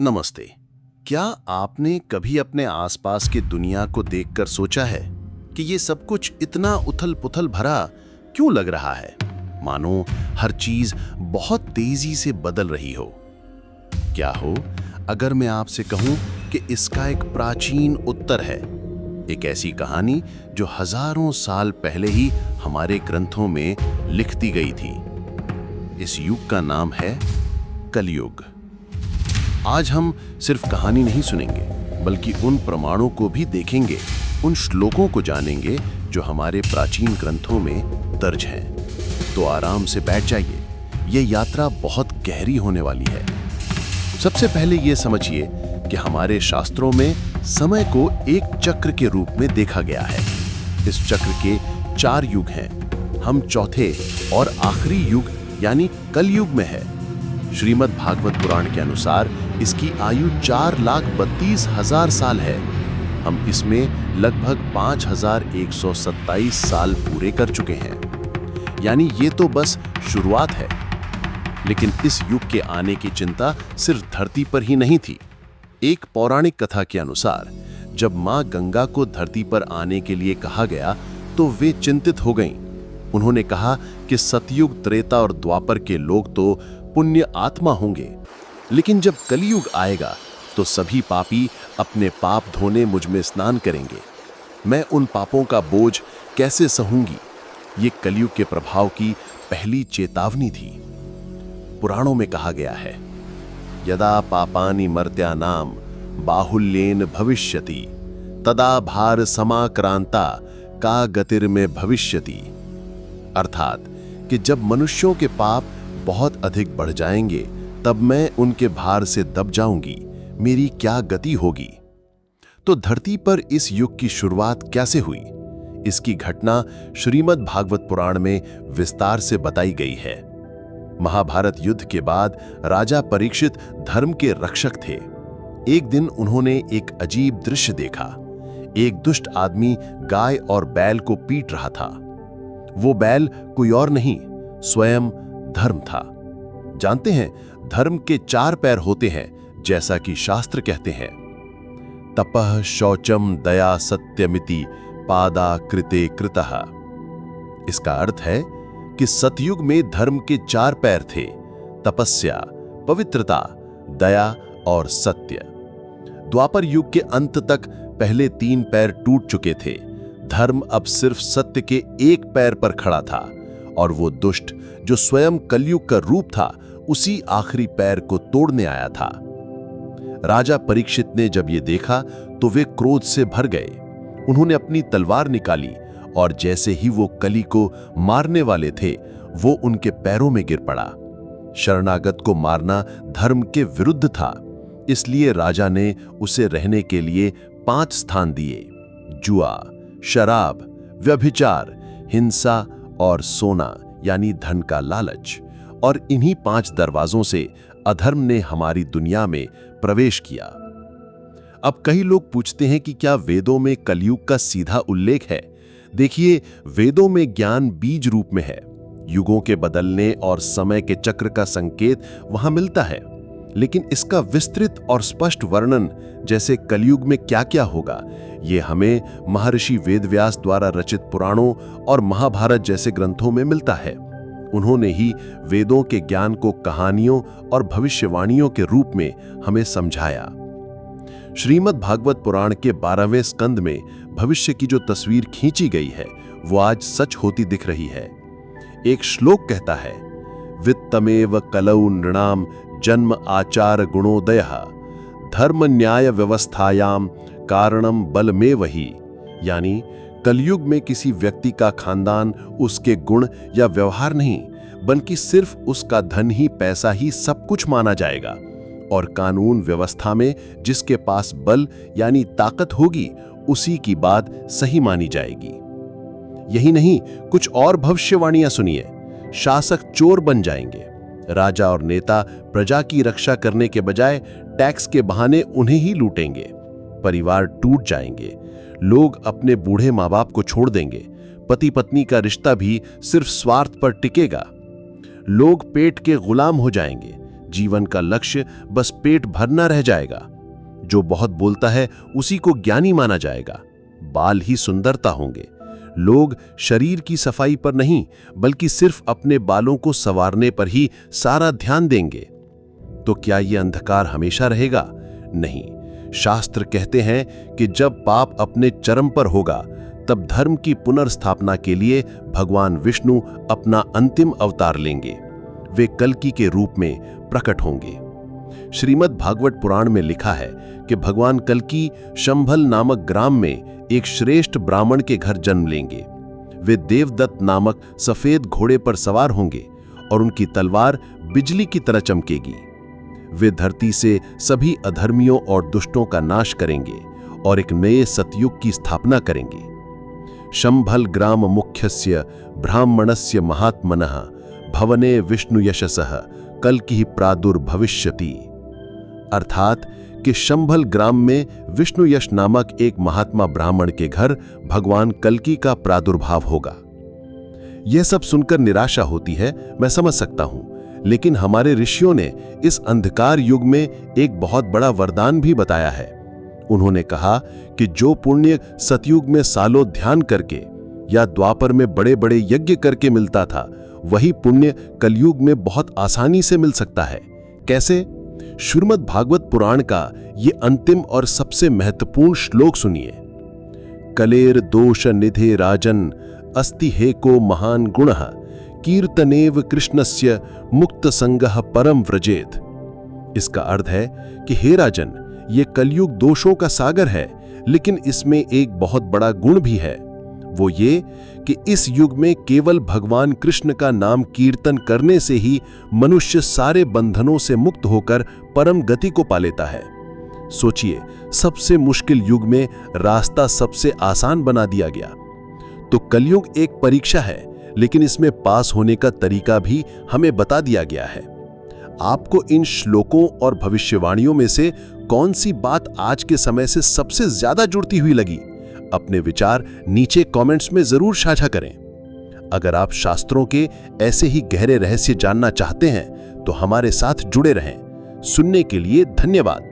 नमस्ते। क्या आपने कभी अपने आसपास की दुनिया को देखकर सोचा है कि ये सब कुछ इतना उथल-पुथल भरा क्यों लग रहा है? मानो हर चीज बहुत तेजी से बदल रही हो। क्या हो अगर मैं आपसे कहूं कि इसका एक प्राचीन उत्तर है, एक ऐसी कहानी जो हजारों साल पहले ही हमारे ग्रंथों में लिख दी गई थी। इस युग का नाम है कलयुग। आज हम सिर्फ कहानी नहीं सुनेंगे, बल्कि उन प्रमाणों को भी देखेंगे, उन श्लोकों को जानेंगे जो हमारे प्राचीन ग्रंथों में दर्ज हैं। तो आराम से बैठ जाइए, ये यात्रा बहुत गहरी होने वाली है। सबसे पहले ये समझिए कि हमारे शास्त्रों में समय को एक चक्र के रूप में देखा गया है। इस चक्र के 4 युग हैं। हम चौथे और आखिरी युग यानी कलयुग में है। श्रीमद् भागवत पुराण के अनुसार इसकी आयु 4,32,000 साल है। हम इसमें लगभग 5,127 साल पूरे कर चुके हैं, यानी ये तो बस शुरुआत है। लेकिन इस युग के आने की चिंता सिर्फ धरती पर ही नहीं थी। एक पौराणिक कथा के अनुसार जब मां गंगा को धरती पर आने के लिए कहा गया तो वे चिंतित हो गईं। उन्होंने कहा कि सतयुग, त्रेता और द्वापर के लोग तो पुण्य आत्मा होंगे, लेकिन जब कलयुग आएगा तो सभी पापी अपने पाप धोने मुझ में स्नान करेंगे। मैं उन पापों का बोझ कैसे सहूंगी? ये कलयुग के प्रभाव की पहली चेतावनी थी। पुराणों में कहा गया है, यदा पापानि मर्त्यानाम बाहुल्येन भविष्यति तदा भार समाक्रांता का गतिर्मे भविष्यति। अर्थात कि जब मनुष्यों के पाप बहुत अधिक बढ़ जाएंगे तब मैं उनके भार से दब जाऊंगी, मेरी क्या गति होगी। तो धरती पर इस युग की शुरुआत कैसे हुई? इसकी घटना श्रीमद् भागवत पुराण में विस्तार से बताई गई है। महाभारत युद्ध के बाद राजा परीक्षित धर्म के रक्षक थे। एक दिन उन्होंने एक अजीब दृश्य देखा। एक दुष्ट आदमी गाय और बैल को पीट रहा था। वो बैल कोई और नहीं, स्वयं धर्म था। जानते हैं, धर्म के 4 पैर होते हैं, जैसा कि शास्त्र कहते हैं, तपः शौचम दया सत्यमिति पादा कृते कृतः। इसका अर्थ है कि सतयुग में धर्म के 4 पैर थे, तपस्या, पवित्रता, दया और सत्य। द्वापर युग के अंत तक पहले 3 पैर टूट चुके थे। धर्म अब सिर्फ सत्य के 1 पैर पर खड़ा था, और वो दुष्ट जो स्वयं कलयुग का रूप था, उसी आखिरी पैर को तोड़ने आया था। राजा परीक्षित ने जब ये देखा तो वे क्रोध से भर गए। उन्होंने अपनी तलवार निकाली और जैसे ही वो कली को मारने वाले थे, वो उनके पैरों में गिर पड़ा। शरणागत को मारना धर्म के विरुद्ध था, इसलिए राजा ने उसे रहने के लिए 5 स्थान दिए: जुआ, शराब, व्यभिचार, हिंसा और सोना यानी धन का लालच। और इन्हीं 5 दरवाजों से अधर्म ने हमारी दुनिया में प्रवेश किया। अब कई लोग पूछते हैं कि क्या वेदों में कलयुग का सीधा उल्लेख है? देखिए, वेदों में ज्ञान बीज रूप में है। युगों के बदलने और समय के चक्र का संकेत वहां मिलता है, लेकिन इसका विस्तृत और स्पष्ट वर्णन, जैसे कलयुग में क्या क्या होगा, ये हमें महर्षि वेदव्यास द्वारा रचित पुराणों और महाभारत जैसे ग्रंथों में मिलता है। उन्होंने ही वेदों के ज्ञान को कहानियों और भविष्यवाणियों के रूप में हमें समझाया। श्रीमद् भागवत पुराण के 12वें स्कंद में भविष्य की जो तस्वीर खींची गई है, वो आज सच होती दिख रही है। एक श्लोक कहता है, वित्तमेव कलौ नृणाम जन्म आचार गुणोदयः धर्म न्याय व्यवस्थायाम कारणम बलमेव ही। यानी कलयुग में किसी व्यक्ति का खानदान उसके गुण या व्यवहार नहीं, बल्कि सिर्फ उसका धन ही, पैसा ही सब कुछ माना जाएगा। और कानून व्यवस्था में जिसके पास बल यानी ताकत होगी, उसी की बात सही मानी जाएगी। यही नहीं, कुछ और भविष्यवाणियां सुनिए। शासक चोर बन जाएंगे। राजा और नेता प्रजा की रक्षा करने के बजाय टैक्स के बहाने उन्हें ही लूटेंगे। परिवार टूट जाएंगे। लोग अपने बूढ़े माँ बाप को छोड़ देंगे। पति पत्नी का रिश्ता भी सिर्फ स्वार्थ पर टिकेगा। लोग पेट के गुलाम हो जाएंगे। जीवन का लक्ष्य बस पेट भरना रह जाएगा। जो बहुत बोलता है उसी को ज्ञानी माना जाएगा। बाल ही सुंदरता होंगे। लोग शरीर की सफाई पर नहीं बल्कि सिर्फ अपने बालों को संवारने पर ही सारा ध्यान देंगे। तो क्या यह अंधकार हमेशा रहेगा? नहीं। शास्त्र कहते हैं कि जब पाप अपने चरम पर होगा तब धर्म की पुनर्स्थापना के लिए भगवान विष्णु अपना अंतिम अवतार लेंगे। वे कल्कि के रूप में प्रकट होंगे। श्रीमद् भागवत पुराण में लिखा है कि भगवान कल्कि शंभल नामक ग्राम में एक श्रेष्ठ ब्राह्मण के घर जन्म लेंगे। वे देवदत्त नामक सफेद घोड़े पर सवार होंगे और उनकी तलवार बिजली की तरह चमकेगी। वे धरती से सभी अधर्मियों और दुष्टों का नाश करेंगे और एक नए सतयुग की स्थापना करेंगे। शंभल ग्राम मुख्यस्य ब्राह्मणस्य महात्मनः भवने विष्णु यशसः कल्कि प्रादुर्भविष्यति। अर्थात कि शंभल ग्राम में विष्णु यश नामक एक महात्मा ब्राह्मण के घर भगवान कल्कि का प्रादुर्भाव होगा। यह सब सुनकर निराशा होती है, मैं समझ सकता हूं, लेकिन हमारे ऋषियों ने इस अंधकार युग में एक बहुत बड़ा वरदान भी बताया है। उन्होंने कहा कि जो पुण्य सतयुग में सालों ध्यान करके या द्वापर में बड़े बड़े यज्ञ करके मिलता था, वही पुण्य कलयुग में बहुत आसानी से मिल सकता है। कैसे? श्रीमद् भागवत पुराण का ये अंतिम और सबसे महत्वपूर्ण श्लोक सुनिए। कलेर दोष निधे राजन अस्ति हेको महान गुणः कीर्तनेव कृष्णस्य मुक्त संगः परम व्रजेत। इसका अर्थ है कि हे राजन, ये कलयुग दोषों का सागर है, लेकिन इसमें एक बहुत बड़ा गुण भी है। वो ये कि इस युग में केवल भगवान कृष्ण का नाम कीर्तन करने से ही मनुष्य सारे बंधनों से मुक्त होकर परम गति को पा लेता है। सोचिए, सबसे मुश्किल युग में रास्ता सबसे आसान बना दिया गया। तो कलयुग एक परीक्षा है, लेकिन इसमें पास होने का तरीका भी हमें बता दिया गया है। आपको इन श्लोकों और भविष्यवाणियों में से कौन सी बात आज के समय से सबसे ज्यादा जुड़ती हुई लगी? अपने विचार नीचे कमेंट्स में जरूर साझा करें। अगर आप शास्त्रों के ऐसे ही गहरे रहस्य जानना चाहते हैं तो हमारे साथ जुड़े रहें। सुनने के लिए धन्यवाद।